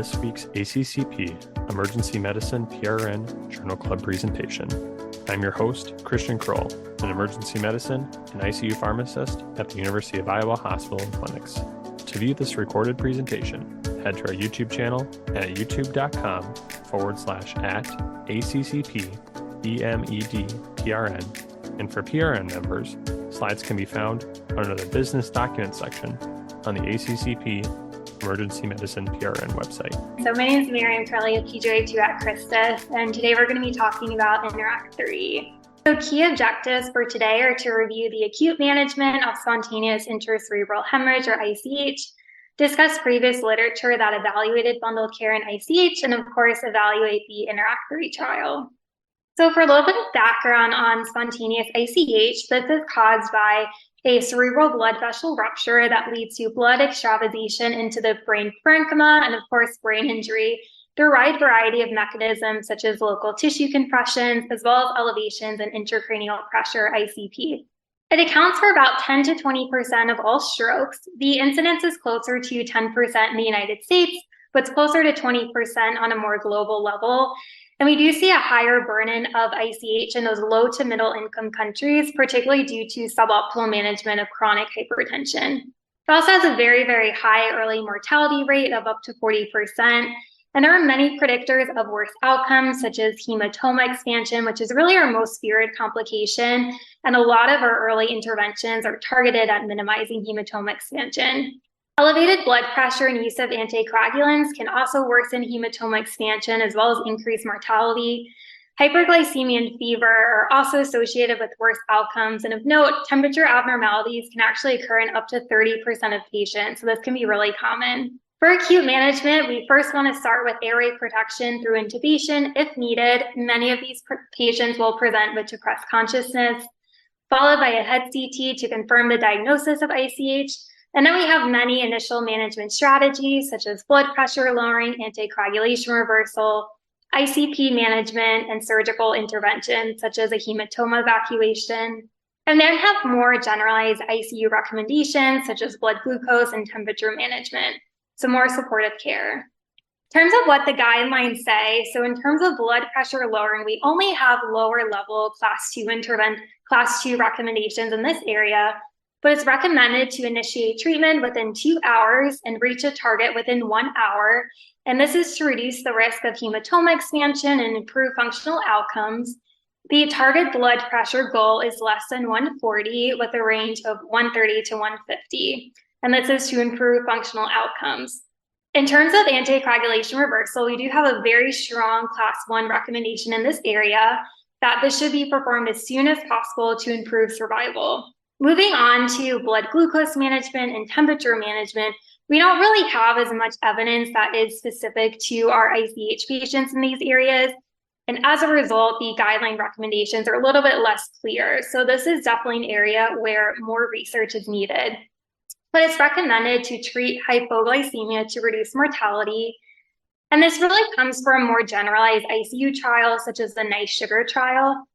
this week's ACCP Emergency Medicine PRN Journal Club presentation. I'm your host, Christian Kroll, an emergency medicine and ICU pharmacist at the University of Iowa Hospital and Clinics. To view this recorded presentation, head to our YouTube channel at youtube.com/ACCP-EMED-PRN. And for PRN members, slides can be found under the Business Documents section on the ACCP Emergency Medicine PRN website. So my name is Mary. I'm currently a PGY2 at CHRISTUS, and today we're going to be talking about INTERACT3. So key objectives for today are to review the acute management of spontaneous intracerebral hemorrhage, or ICH, discuss previous literature that evaluated bundled care in ICH, and of course evaluate the INTERACT3 trial. So for a little bit of background on spontaneous ICH, this is caused by a cerebral blood vessel rupture that leads to blood extravasation into the brain parenchyma and, of course, brain injury through a wide variety of mechanisms such as local tissue compressions, as well as elevations in intracranial pressure, ICP. It accounts for about 10 to 20% of all strokes. The incidence is closer to 10% in the United States, but it's closer to 20% on a more global level. And we do see a higher burden of ICH in those low to middle income countries, particularly due to suboptimal management of chronic hypertension. It also has a very, very high early mortality rate of up to 40%. And there are many predictors of worse outcomes, such as hematoma expansion, which is really our most feared complication. And a lot of our early interventions are targeted at minimizing hematoma expansion. Elevated blood pressure and use of anticoagulants can also worsen hematoma expansion as well as increase mortality. Hyperglycemia and fever are also associated with worse outcomes. And of note, temperature abnormalities can actually occur in up to 30% of patients. So this can be really common. For acute management, we first want to start with airway protection through intubation if needed. Many of these patients will present with depressed consciousness, followed by a head CT to confirm the diagnosis of ICH. And then we have many initial management strategies, such as blood pressure lowering, anticoagulation reversal, ICP management, and surgical intervention, such as a hematoma evacuation. And then have more generalized ICU recommendations, such as blood glucose and temperature management, so more supportive care. In terms of what the guidelines say, so in terms of blood pressure lowering, we only have lower level class 2 recommendations in this area, but it's recommended to initiate treatment within 2 hours and reach a target within 1 hour. And this is to reduce the risk of hematoma expansion and improve functional outcomes. The target blood pressure goal is less than 140 with a range of 130 to 150. And this is to improve functional outcomes. In terms of anticoagulation reversal, we do have a very strong class 1 recommendation in this area that this should be performed as soon as possible to improve survival. Moving on to blood glucose management and temperature management, we don't really have as much evidence that is specific to our ICH patients in these areas. And as a result, the guideline recommendations are a little bit less clear. So this is definitely an area where more research is needed. But it's recommended to treat hypoglycemia to reduce mortality. And this really comes from more generalized ICU trials, such as the NICE sugar trial.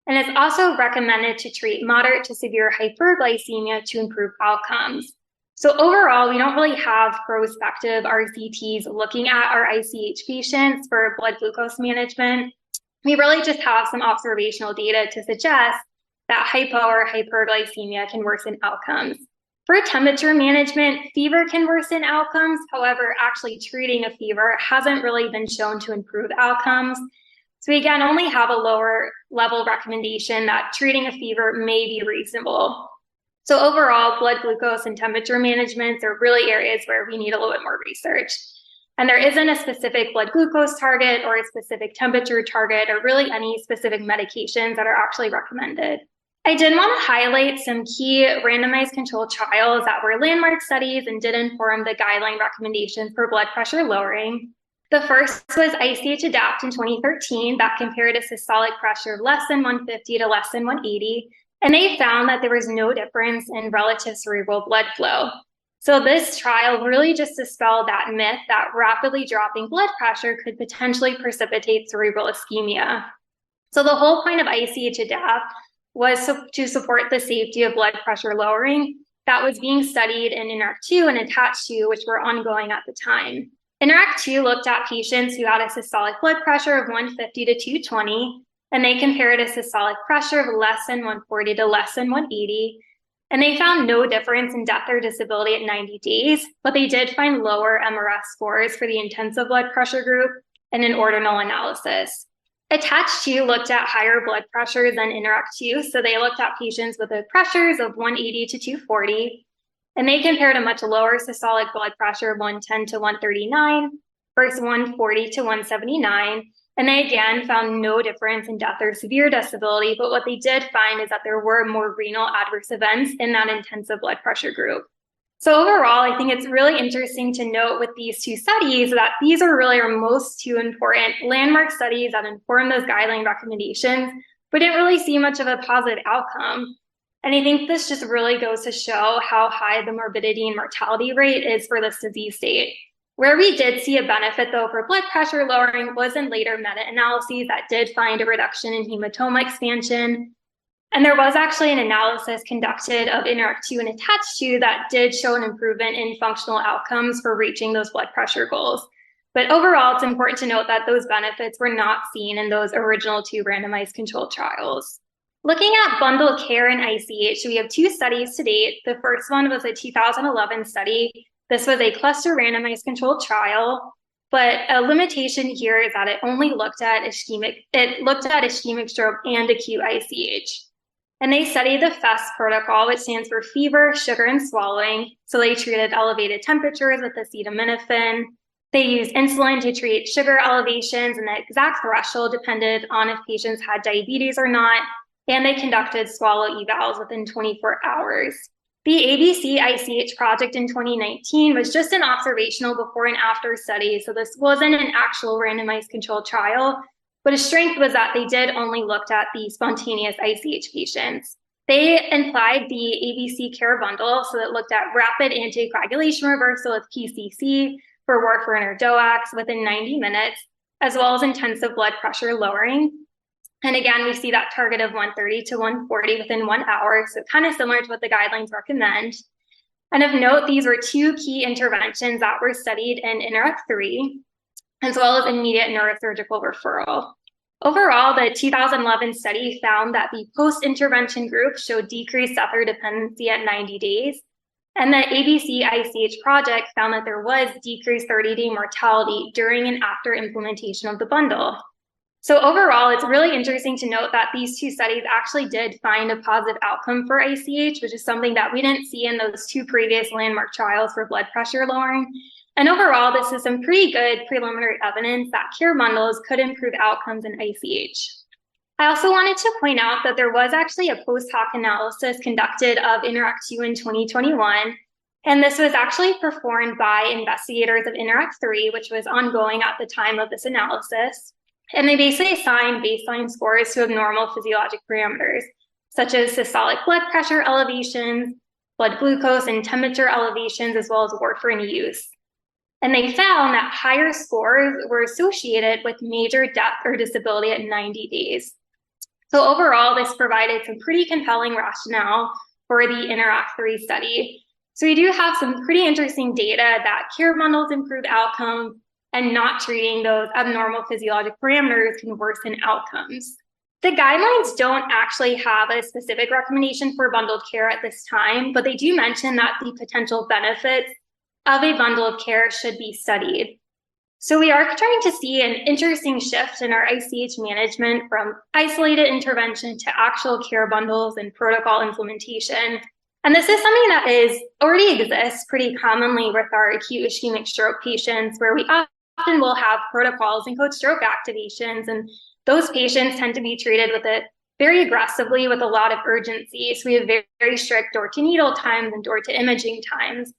And it's also recommended to treat moderate to severe hyperglycemia to improve outcomes. So overall, we don't really have prospective RCTs looking at our ICH patients for blood glucose management. We really just have some observational data to suggest that hypo or hyperglycemia can worsen outcomes. For temperature management, fever can worsen outcomes. However, actually treating a fever hasn't really been shown to improve outcomes. So we again only have a lower level recommendation that treating a fever may be reasonable. So overall, blood glucose and temperature management are really areas where we need a little bit more research. And there isn't a specific blood glucose target or a specific temperature target or really any specific medications that are actually recommended. I did want to highlight some key randomized controlled trials that were landmark studies and did inform the guideline recommendations for blood pressure lowering. The first was ICH ADAPT in 2013 that compared a systolic pressure of less than 150 to less than 180, and they found that there was no difference in relative cerebral blood flow. So this trial really just dispelled that myth that rapidly dropping blood pressure could potentially precipitate cerebral ischemia. So the whole point of ICH ADAPT was to support the safety of blood pressure lowering that was being studied in INTERACT2 and ATTACH2, which were ongoing at the time. INTERACT2 looked at patients who had a systolic blood pressure of 150 to 220, and they compared a systolic pressure of less than 140 to less than 180. And they found no difference in death or disability at 90 days, but they did find lower MRS scores for the intensive blood pressure group in an ordinal analysis. ATTACH-2 looked at higher blood pressures than INTERACT-2, so they looked at patients with pressures of 180 to 240, and they compared a much lower systolic blood pressure of 110 to 139 versus 140 to 179. And they again found no difference in death or severe disability, but what they did find is that there were more renal adverse events in that intensive blood pressure group. So overall, I think it's really interesting to note with these two studies that these are really our most two important landmark studies that inform those guideline recommendations, but didn't really see much of a positive outcome. And I think this just really goes to show how high the morbidity and mortality rate is for this disease state. Where we did see a benefit, though, for blood pressure lowering was in later meta-analyses that did find a reduction in hematoma expansion. And there was actually an analysis conducted of INTERACT2 and ATTACH-2 that did show an improvement in functional outcomes for reaching those blood pressure goals. But overall, it's important to note that those benefits were not seen in those original two randomized controlled trials. Looking at bundled care in ICH, we have two studies to date. The first one was a 2011 study. This was a cluster randomized controlled trial, but a limitation here is that it only looked at ischemic stroke and acute ICH. And they studied the FEST protocol, which stands for fever, sugar, and swallowing. So they treated elevated temperatures with acetaminophen. They used insulin to treat sugar elevations, and the exact threshold depended on if patients had diabetes or not. And they conducted swallow evals within 24 hours. The ABC ICH project in 2019 was just an observational before and after study, so this wasn't an actual randomized controlled trial, but a strength was that they did only look at the spontaneous ICH patients. They applied the ABC care bundle, so it looked at rapid anticoagulation reversal with PCC for warfarin or DOACs within 90 minutes, as well as intensive blood pressure lowering. And again, we see that target of 130 to 140 within 1 hour, so kind of similar to what the guidelines recommend. And of note, these were two key interventions that were studied in INTERACT3, as well as immediate neurosurgical referral. Overall, the 2011 study found that the post-intervention group showed decreased suffer dependency at 90 days, and the ABC ICH project found that there was decreased 30-day mortality during and after implementation of the bundle. So overall, it's really interesting to note that these two studies actually did find a positive outcome for ICH, which is something that we didn't see in those two previous landmark trials for blood pressure lowering. And overall, this is some pretty good preliminary evidence that care bundles could improve outcomes in ICH. I also wanted to point out that there was actually a post hoc analysis conducted of INTERACT2 in 2021. And this was actually performed by investigators of INTERACT3, which was ongoing at the time of this analysis. And they basically assigned baseline scores to abnormal physiologic parameters, such as systolic blood pressure elevations, blood glucose and temperature elevations, as well as warfarin use. And they found that higher scores were associated with major death or disability at 90 days. So overall, this provided some pretty compelling rationale for the INTERACT3 study. So we do have some pretty interesting data that care bundles improve outcomes, and not treating those abnormal physiologic parameters can worsen outcomes. The guidelines don't actually have a specific recommendation for bundled care at this time, but they do mention that the potential benefits of a bundle of care should be studied. So we are trying to see an interesting shift in our ICH management from isolated intervention to actual care bundles and protocol implementation. And this is something that already exists pretty commonly with our acute ischemic stroke patients, where we often will have protocols and code stroke activations, and those patients tend to be treated with it very aggressively with a lot of urgency. So we have very, very strict door to needle times and door to imaging times.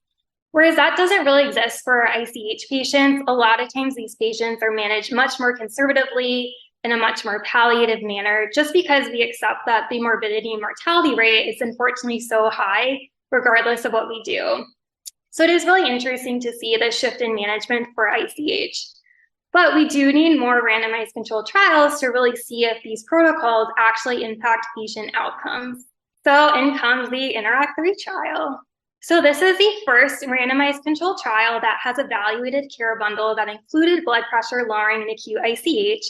Whereas that doesn't really exist for our ICH patients. A lot of times these patients are managed much more conservatively in a much more palliative manner, just because we accept that the morbidity and mortality rate is unfortunately so high, regardless of what we do. So it is really interesting to see the shift in management for ICH. But we do need more randomized controlled trials to really see if these protocols actually impact patient outcomes. So in comes the INTERACT3 trial. So this is the first randomized controlled trial that has evaluated care bundle that included blood pressure lowering in acute ICH.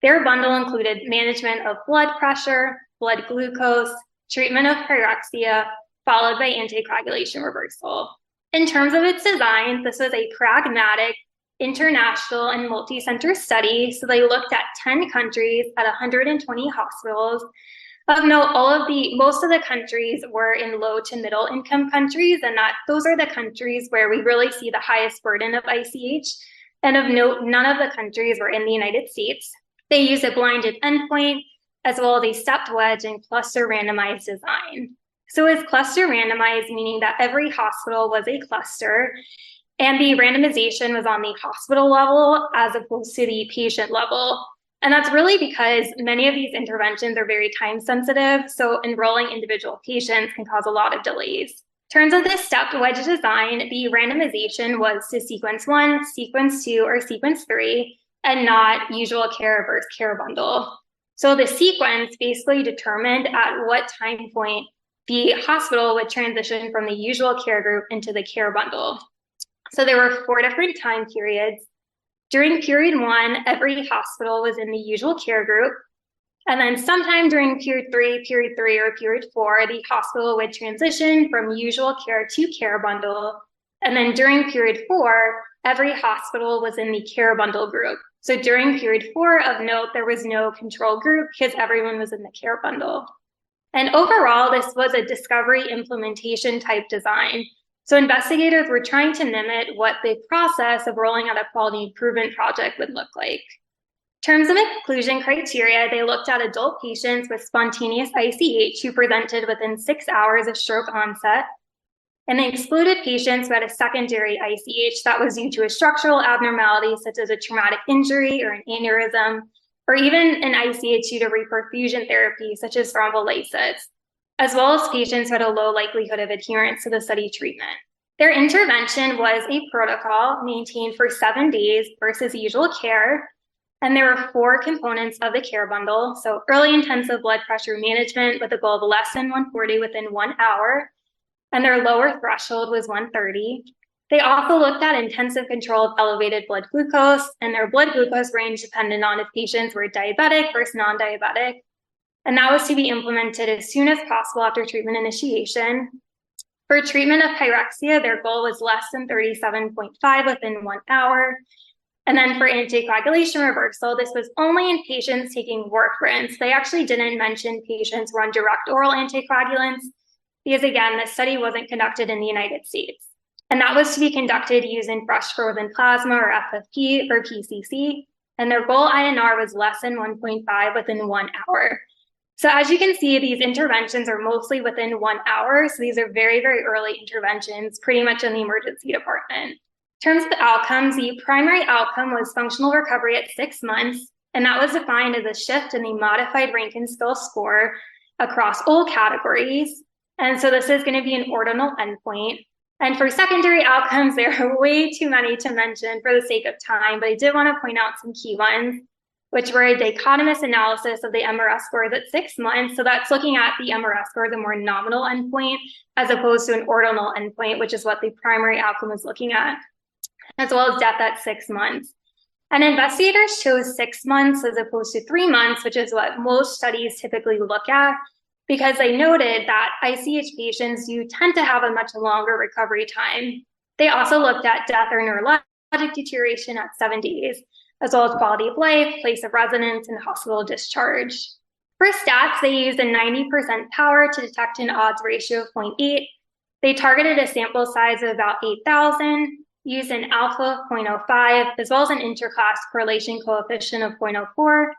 Their bundle included management of blood pressure, blood glucose, treatment of pyrexia, followed by anticoagulation reversal. In terms of its design, this was a pragmatic, international, and multi-center study. So they looked at 10 countries at 120 hospitals. Of note, most of the countries were in low to middle income countries, and those are the countries where we really see the highest burden of ICH. And of note, none of the countries were in the United States. They used a blinded endpoint, as well as a stepped wedge and cluster randomized design. So it's cluster randomized, meaning that every hospital was a cluster, and the randomization was on the hospital level as opposed to the patient level. And that's really because many of these interventions are very time sensitive, so enrolling individual patients can cause a lot of delays. In terms of this stepped wedge design, the randomization was to sequence 1, sequence 2, or sequence 3, and not usual care versus care bundle. So the sequence basically determined at what time point the hospital would transition from the usual care group into the care bundle. So there were 4 different time periods. During period 1, every hospital was in the usual care group. And then sometime during period 3, or period 4, the hospital would transition from usual care to care bundle. And then during period 4, every hospital was in the care bundle group. So during period 4, of note, there was no control group because everyone was in the care bundle. And overall, this was a discovery implementation type design. So investigators were trying to mimic what the process of rolling out a quality improvement project would look like. In terms of inclusion criteria, they looked at adult patients with spontaneous ICH who presented within 6 hours of stroke onset, and they excluded patients who had a secondary ICH that was due to a structural abnormality such as a traumatic injury or an aneurysm, or even an ICH due to reperfusion therapy such as thrombolysis, as well as patients who had a low likelihood of adherence to the study treatment. Their intervention was a protocol maintained for 7 days versus usual care, and there were 4 components of the care bundle. So early intensive blood pressure management with a goal of less than 140 within 1 hour, and their lower threshold was 130. They also looked at intensive control of elevated blood glucose, and their blood glucose range depended on if patients were diabetic versus non-diabetic. And that was to be implemented as soon as possible after treatment initiation. For treatment of pyrexia, their goal was less than 37.5 within 1 hour. And then for anticoagulation reversal, this was only in patients taking warfarin. So they actually didn't mention patients who were on direct oral anticoagulants because, again, the study wasn't conducted in the United States. And that was to be conducted using fresh frozen plasma or FFP or PCC. And their goal INR was less than 1.5 within 1 hour. So as you can see, these interventions are mostly within 1 hour. So these are very, very early interventions, pretty much in the emergency department. In terms of the outcomes, the primary outcome was functional recovery at 6 months, and that was defined as a shift in the modified Rankin Scale score across all categories. And so this is going to be an ordinal endpoint. And for secondary outcomes, there are way too many to mention for the sake of time, but I did want to point out some key ones, which were a dichotomous analysis of the MRS scores at 6 months. So that's looking at the MRS score, the more nominal endpoint, as opposed to an ordinal endpoint, which is what the primary outcome was looking at, as well as death at 6 months. And investigators chose 6 months as opposed to 3 months, which is what most studies typically look at, because they noted that ICH patients do tend to have a much longer recovery time. They also looked at death or neurologic deterioration at 7 days, as well as quality of life, place of residence, and hospital discharge. For stats, they used a 90% power to detect an odds ratio of 0.8. They targeted a sample size of about 8,000, used an alpha of 0.05, as well as an interclass correlation coefficient of 0.04.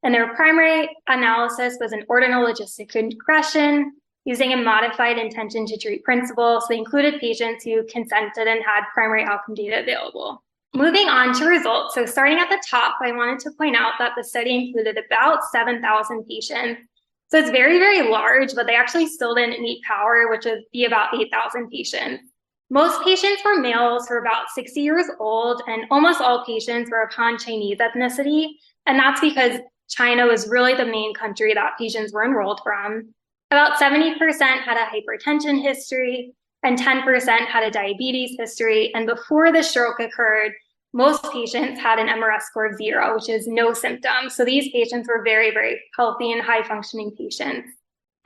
And their primary analysis was an ordinal logistic regression using a modified intention to treat principle. So they included patients who consented and had primary outcome data available. Moving on to results. So starting at the top, I wanted to point out that the study included about 7,000 patients. So it's very, very large, but they actually still didn't meet power, which would be about 8,000 patients. Most patients were males who were about 60 years old, and almost all patients were of Han Chinese ethnicity. And that's because China was really the main country that patients were enrolled from. About 70% had a hypertension history, and 10% had a diabetes history. And before the stroke occurred, most patients had an MRS score of 0, which is no symptoms. So these patients were very, very healthy and high-functioning patients.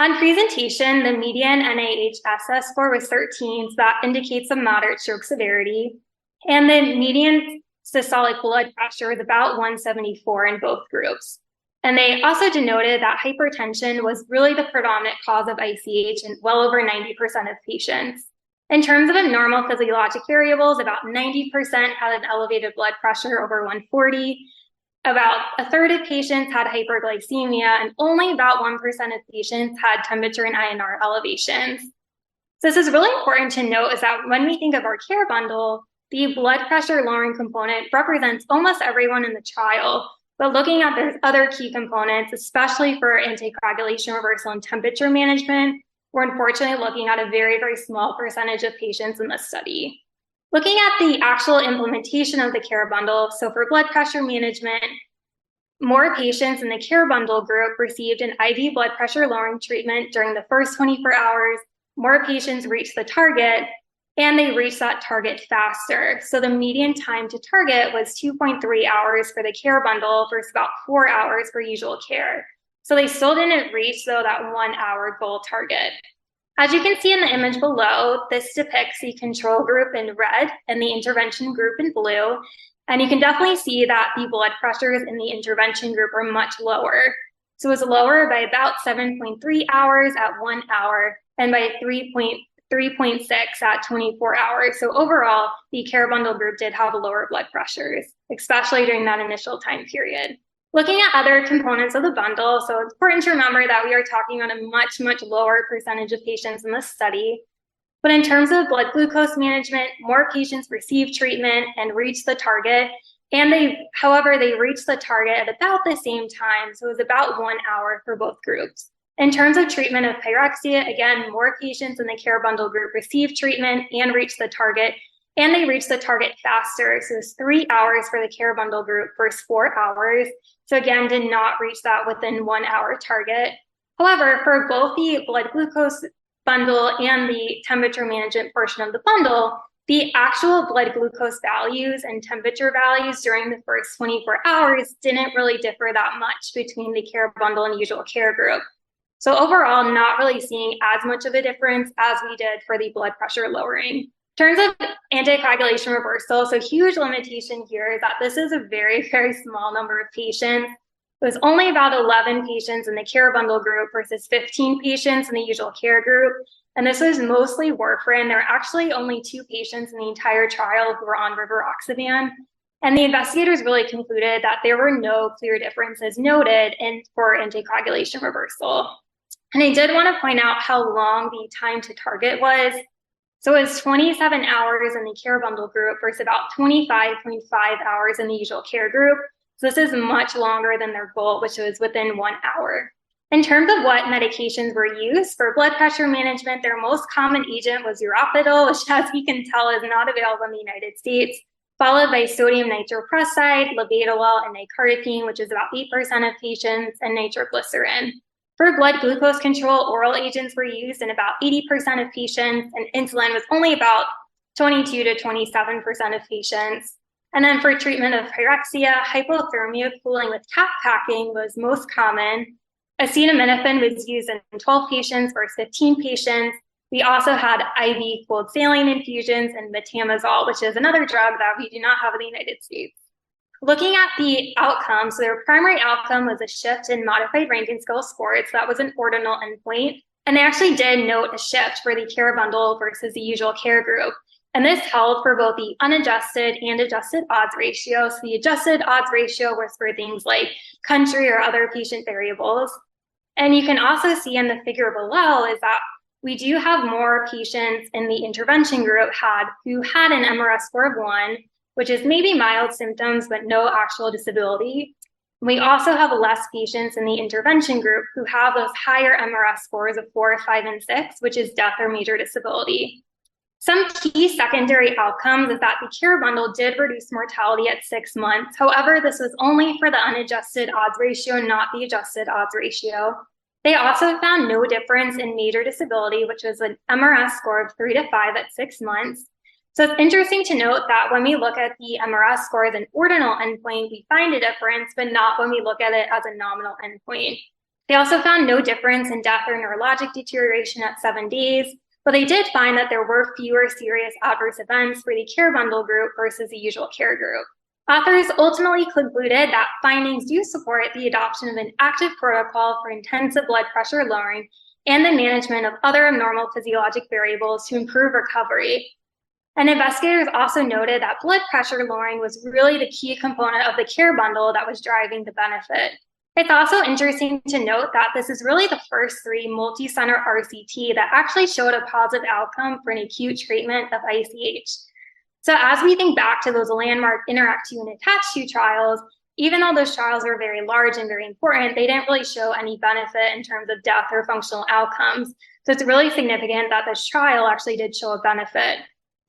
On presentation, the median NIH-SS score was 13, so that indicates a moderate stroke severity. And the median systolic blood pressure was about 174 in both groups. And they also denoted that hypertension was really the predominant cause of ICH in well over 90% of patients. In terms of abnormal physiologic variables, about 90% had an elevated blood pressure over 140. About a third of patients had hyperglycemia, and only about 1% of patients had temperature and INR elevations. So this is really important to note is that when we think of our care bundle, the blood pressure lowering component represents almost everyone in the trial. But looking at the other key components, especially for anticoagulation reversal and temperature management, we're unfortunately looking at a very, very small percentage of patients in the study. Looking at the actual implementation of the care bundle, so for blood pressure management, more patients in the care bundle group received an IV blood pressure lowering treatment during the first 24 hours. More patients reached the target, and they reached that target faster. So the median time to target was 2.3 hours for the care bundle versus about 4 hours for usual care. So they still didn't reach, though, that 1 hour goal target. As you can see in the image below, this depicts the control group in red and the intervention group in blue. And you can definitely see that the blood pressures in the intervention group are much lower. So it was lower by about 7.3 hours at 1 hour and by 3.6 at 24 hours. So overall, the care bundle group did have lower blood pressures, especially during that initial time period. Looking at other components of the bundle, so it's important to remember that we are talking about a much, much lower percentage of patients in this study. But in terms of blood glucose management, more patients received treatment and reached the target. And however, they reached the target at about the same time. So it was about 1 hour for both groups. In terms of treatment of pyrexia, again, more patients in the care bundle group received treatment and reached the target, and they reached the target faster. So it's 3 hours for the care bundle group versus 4 hours. So again, did not reach that within 1 hour target. However, for both the blood glucose bundle and the temperature management portion of the bundle, the actual blood glucose values and temperature values during the first 24 hours didn't really differ that much between the care bundle and usual care group. So overall, not really seeing as much of a difference as we did for the blood pressure lowering. In terms of anticoagulation reversal, so huge limitation here is that this is a very, very small number of patients. It was only about 11 patients in the care bundle group versus 15 patients in the usual care group. And this was mostly warfarin. There were actually only 2 patients in the entire trial who were on rivaroxaban. And the investigators really concluded that there were no clear differences noted for anticoagulation reversal. And I did want to point out how long the time to target was. So it was 27 hours in the care bundle group versus about 25.5 hours in the usual care group. So this is much longer than their goal, which was within 1 hour. In terms of what medications were used for blood pressure management, their most common agent was urapidol, which, as we can tell, is not available in the United States, followed by sodium nitroprusside, labetalol, and nicardipine, which is about 8% of patients, and nitroglycerin. For blood glucose control, oral agents were used in about 80% of patients, and insulin was only about 22 to 27% of patients. And then for treatment of pyrexia, hypothermia cooling with cap packing was most common. Acetaminophen was used in 12 patients versus 15 patients. We also had IV cooled saline infusions and metamizole, which is another drug that we do not have in the United States. Looking at the outcomes, so their primary outcome was a shift in modified Rankin scale scores. So that was an ordinal endpoint. And they actually did note a shift for the care bundle versus the usual care group. And this held for both the unadjusted and adjusted odds ratio. So the adjusted odds ratio was for things like country or other patient variables. And you can also see in the figure below is that we do have more patients in the intervention group who had an MRS score of 1, which is maybe mild symptoms, but no actual disability. We also have less patients in the intervention group who have those higher MRS scores of 4, 5, and 6, which is death or major disability. Some key secondary outcomes is that the care bundle did reduce mortality at 6 months. However, this was only for the unadjusted odds ratio, not the adjusted odds ratio. They also found no difference in major disability, which was an MRS score of 3 to 5 at 6 months. So it's interesting to note that when we look at the MRS score as an ordinal endpoint, we find a difference, but not when we look at it as a nominal endpoint. They also found no difference in death or neurologic deterioration at 7 days, but they did find that there were fewer serious adverse events for the care bundle group versus the usual care group. Authors ultimately concluded that findings do support the adoption of an active protocol for intensive blood pressure lowering and the management of other abnormal physiologic variables to improve recovery. And investigators also noted that blood pressure lowering was really the key component of the care bundle that was driving the benefit. It's also interesting to note that this is really the first 3 multi-center RCT that actually showed a positive outcome for an acute treatment of ICH. So as we think back to those landmark INTERACT2 and ATTACH2 trials, even though those trials are very large and very important, they didn't really show any benefit in terms of death or functional outcomes. So it's really significant that this trial actually did show a benefit.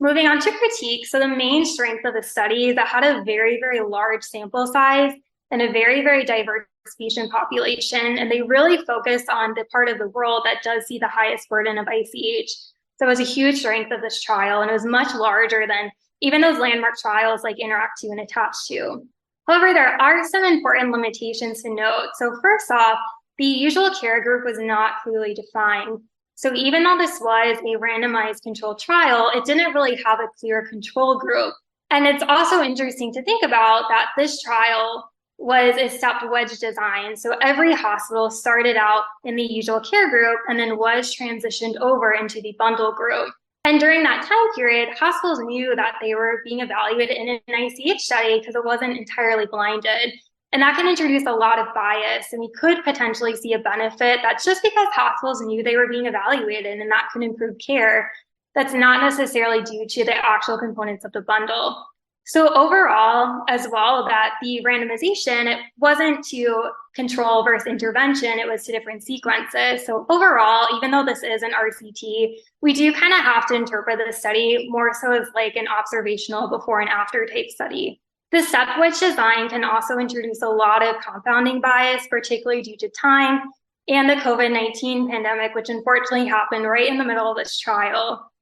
Moving on to critique, so the main strength of the study is that had a very, very large sample size and a very, very diverse patient population, and they really focused on the part of the world that does see the highest burden of ICH. So it was a huge strength of this trial, and it was much larger than even those landmark trials like INTERACT2 and ATTACH2. However, there are some important limitations to note. So first off, the usual care group was not clearly defined. So even though this was a randomized controlled trial, it didn't really have a clear control group. And it's also interesting to think about that this trial was a stepped wedge design. So every hospital started out in the usual care group and then was transitioned over into the bundle group. And during that time period, hospitals knew that they were being evaluated in an ICH study because it wasn't entirely blinded. And that can introduce a lot of bias, and we could potentially see a benefit that's just because hospitals knew they were being evaluated and that could improve care. That's not necessarily due to the actual components of the bundle. So overall, as well, that the randomization, it wasn't to control versus intervention, it was to different sequences. So overall, even though this is an RCT, we do kind of have to interpret the study more so as like an observational before and after type study. The step wedge design can also introduce a lot of confounding bias, particularly due to time and the COVID-19 pandemic, which unfortunately happened right in the middle of this trial.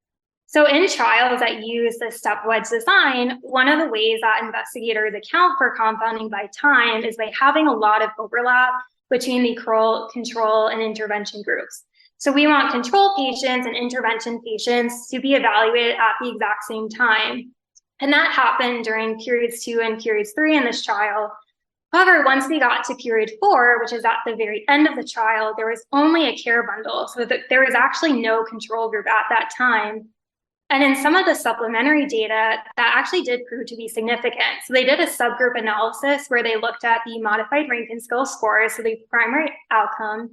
So in trials that use the step wedge design, one of the ways that investigators account for confounding by time is by having a lot of overlap between the Kroll, control, and intervention groups. So we want control patients and intervention patients to be evaluated at the exact same time. And that happened during periods 2 and periods 3 in this trial. However, once we got to period 4, which is at the very end of the trial, there was only a care bundle. So that there was actually no control group at that time. And in some of the supplementary data, that actually did prove to be significant. So they did a subgroup analysis where they looked at the modified Rankin Scale scores, so the primary outcome,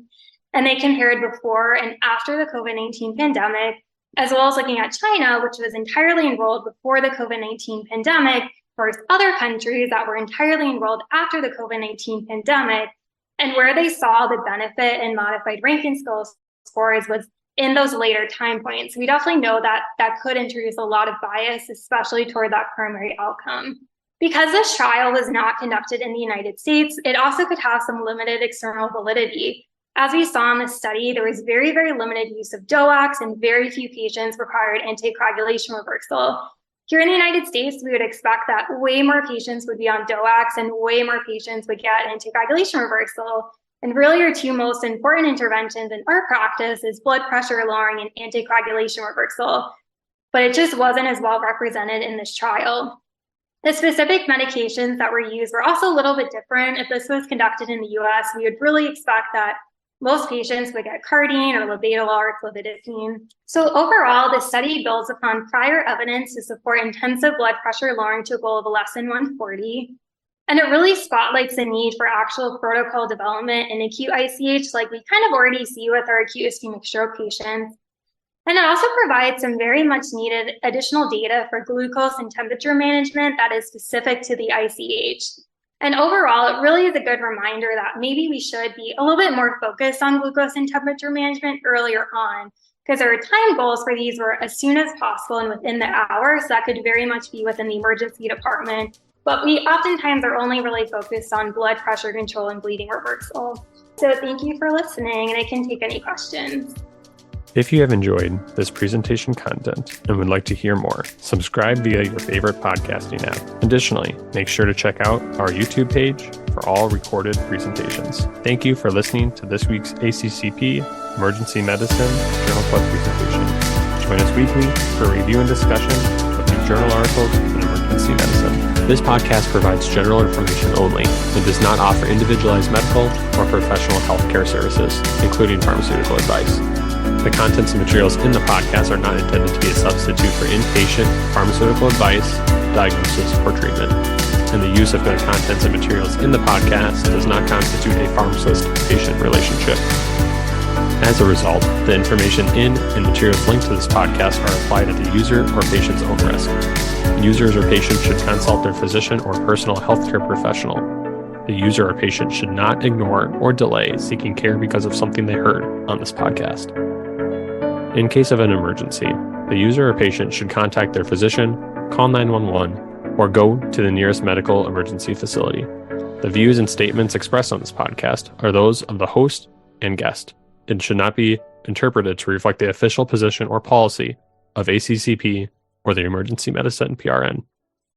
and they compared before and after the COVID-19 pandemic, as well as looking at China, which was entirely enrolled before the COVID-19 pandemic, versus other countries that were entirely enrolled after the COVID-19 pandemic, and where they saw the benefit in modified Rankin Scale scores was in those later time points. We definitely know that that could introduce a lot of bias, especially toward that primary outcome. Because this trial was not conducted in the United States, it also could have some limited external validity. As we saw in this study, there was very, very limited use of DOACs and very few patients required anticoagulation reversal. Here in the United States, we would expect that way more patients would be on DOACs and way more patients would get anticoagulation reversal. And really your 2 most important interventions in our practice is blood pressure lowering and anticoagulation reversal, but it just wasn't as well represented in this trial. The specific medications that were used were also a little bit different. If this was conducted in the US, we would really expect that most patients would get cardine or labetalol or clofidipine. So overall, the study builds upon prior evidence to support intensive blood pressure lowering to a goal of less than 140. And it really spotlights the need for actual protocol development in acute ICH, like we kind of already see with our acute ischemic stroke patients. And it also provides some very much needed additional data for glucose and temperature management that is specific to the ICH. And overall, it really is a good reminder that maybe we should be a little bit more focused on glucose and temperature management earlier on, because our time goals for these were as soon as possible and within the hour. So that could very much be within the emergency department. But we oftentimes are only really focused on blood pressure control and bleeding reversal. So thank you for listening, and I can take any questions. If you have enjoyed this presentation content and would like to hear more, subscribe via your favorite podcasting app. Additionally, make sure to check out our YouTube page for all recorded presentations. Thank you for listening to this week's ACCP Emergency Medicine Journal Club presentation. Join us weekly for review and discussion of new journal articles in emergency medicine. This podcast provides general information only and does not offer individualized medical or professional healthcare services, including pharmaceutical advice. The contents and materials in the podcast are not intended to be a substitute for inpatient pharmaceutical advice, diagnosis, or treatment. And the use of the contents and materials in the podcast does not constitute a pharmacist-patient relationship. As a result, the information in and materials linked to this podcast are applied at the user or patient's own risk. Users or patients should consult their physician or personal healthcare professional. The user or patient should not ignore or delay seeking care because of something they heard on this podcast. In case of an emergency, the user or patient should contact their physician, call 911, or go to the nearest medical emergency facility. The views and statements expressed on this podcast are those of the host and guest and should not be interpreted to reflect the official position or policy of ACCP or the Emergency Medicine PRN.